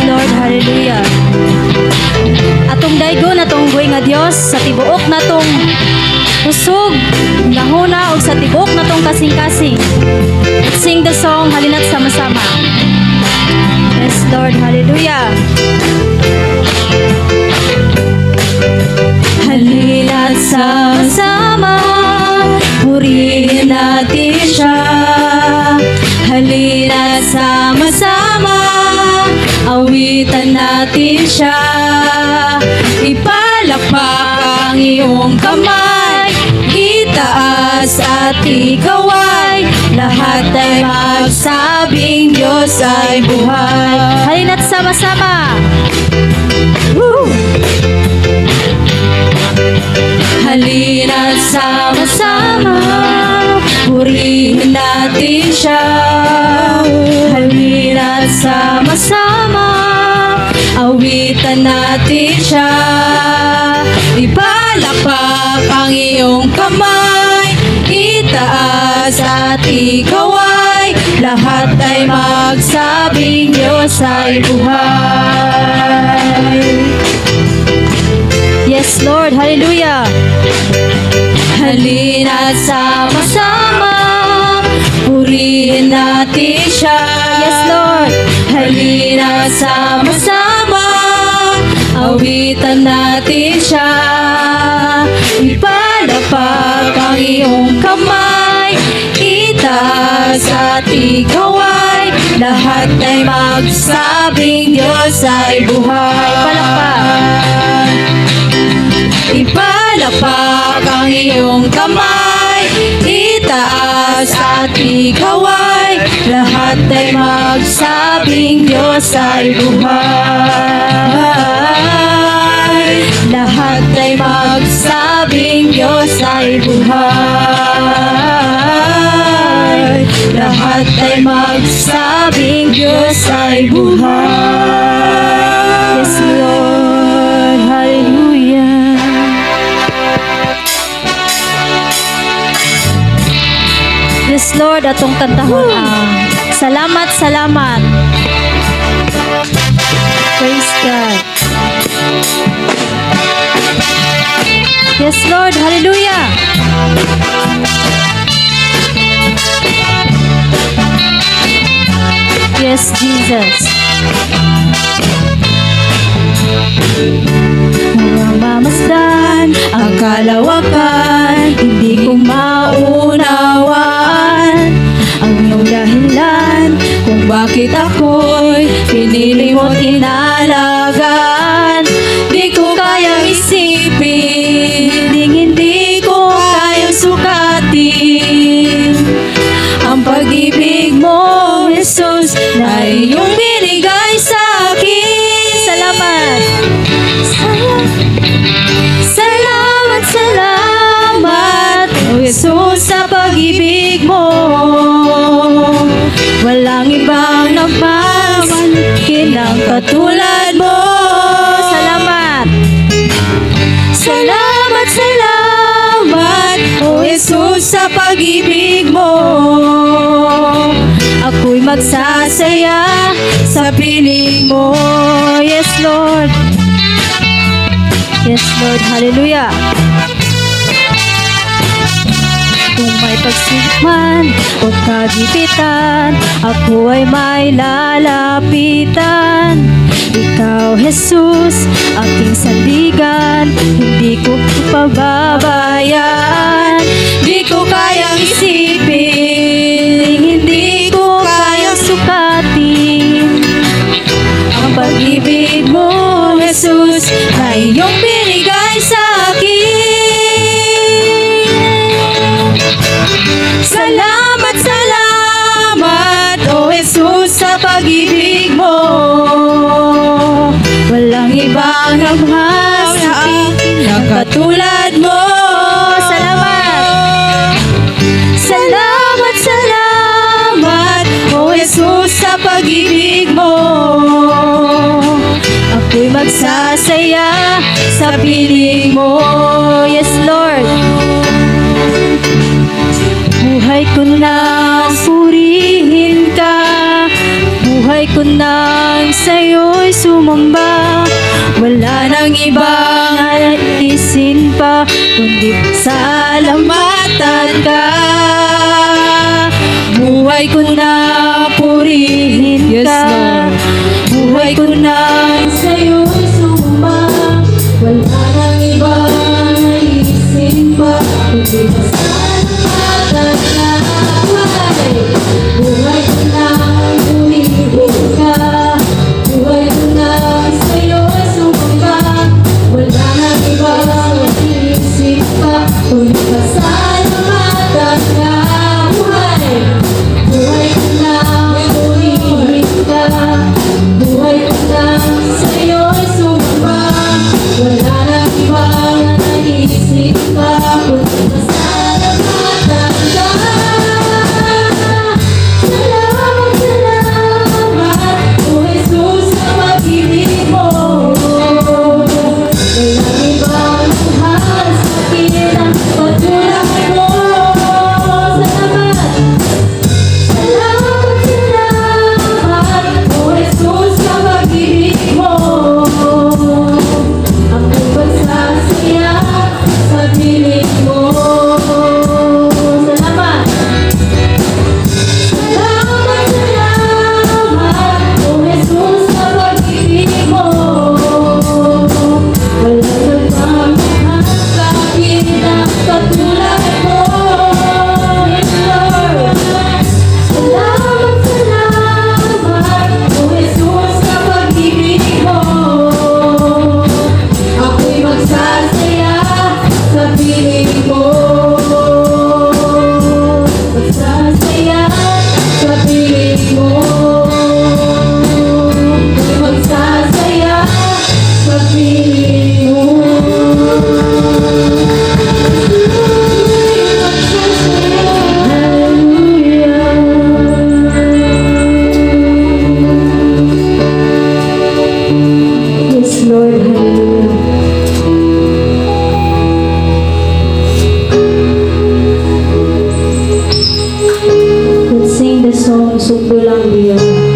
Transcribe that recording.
Lord, hallelujah. Atong daygon, atong buhay nga Dios, sa tibuok natong usog, nahuna, o sa tibuok natong kasing-kasing. Sing the song, halina't sama-sama. Yes, Lord, hallelujah. Halina't sama-sama, purihin natin siya. Halina't sama-sama, awitan natin siya. Ipalakpak ang iyong kamay, itaas at ikaway, lahat ay magsabing Diyos ay buhay. Halina't sama-sama. Woo! Halina't sama-sama, purihin natin siya. Halina't sama-sama, awitan natin siya. Ipalakpak ang iyong kamay, itaas at ikaway, lahat ay magsabing Diyos ay buhay. Yes, Lord, hallelujah. Halina't sama-sama, purihin natin siya. Yes, Lord. Halina't sama-sama, awitan natin siya. Ipalakpak ang iyong kamay, itaas at ikaway, lahat ay magsabing Diyos ay buhay. Palakpak. Ipalakpak ang iyong kamay, itaas at ikaway, lahat ay magsabing Diyos ay buhay. Lahat ay magsabing Diyos ay buhay. Lahat ay magsabing Diyos ay buhay. Yes, Lord, hallelujah. Yes, Lord, atong kantahon ang salamat, salamat. Praise God. Yes, Lord, hallelujah. Yes, Jesus. Mamasdan ang kalawakan, hindi ko maunawaan ang iyong dahilan kung bakit ako'y pinili mo't inalagaan. Di ko kayang isipin, hindi ko kayang sukatin ang pag-ibig mo, Jesus, na iyong binigay sa akin. Salamat. Salamat, salamat, oh Jesus, sa pag-ibig mo. Walang ibang nagmamalikin ng katulad mo. Salamat. Salamat, salamat, oh Jesus, sa pag-ibig mo. Ako'y magsasaya sa piling mo. Yes, Lord. Yes, Lord, hallelujah. Kung may pagsikman o kagipitan, ako ay may lalapitan. Ikaw, Jesus, aking sandigan, hindi ko pababayaan. Di ko kayang isipin, hindi ko kayang sukatin ang pag-ibig mo, Jesus, na iyong binigay sa akin. Salamat, salamat, oh Jesus, sa pag-ibig mo. Walang ibang nagmamahal na katulad mo. Salamat. Salamat, salamat, oh Jesus, sa pag-ibig mo. Ako'y magsasaya sa piling mo. Yes, Lord. Buhay ko nang purihin ka, buhay ko nang sa'yo'y sumamba. Wala nang ibang naisin pa, kundi pasalamatan ka. Buhay ko na purihin Yes, ka. Lord. Buhay ko na sa'yo sumamba. Wala nang ibang naisin pa, kundi pasalamatan ka. Buhay ko na purihin ka. Buhay ko na sa'yo sumamba. Wala nang ibang naisin pa, kundi pasalamatan ka. Buhay ko na purihin ka. Buhay ko na sa'yo sumamba. Wala nang ibang naisip pa, kundi pasalamatan ka. Salamat, salamat, O Jesus, sa pag-ibig mo. Walang ibang mahal sa akin ang pagtulak mo. Salamat. Salamat, salamat, O Jesus, sa pag-ibig mo. Ako'y magsasaya sa piling mo. Salamat. Salamat, salamat, O Jesus, sa pag-ibig mo. Walang nagmamahal sa akin ang katulad mo. Yes, Lord. Salamat, salamat, O Jesus, sa pag-ibig mo. Ako'y magsasaya sa piling mo. Magsasaya sa piling mo. Ako'y magsasaya sa piling mo. Yes, Lord, hallelujah. Let's sing the song, Sugdo Lang Diyan.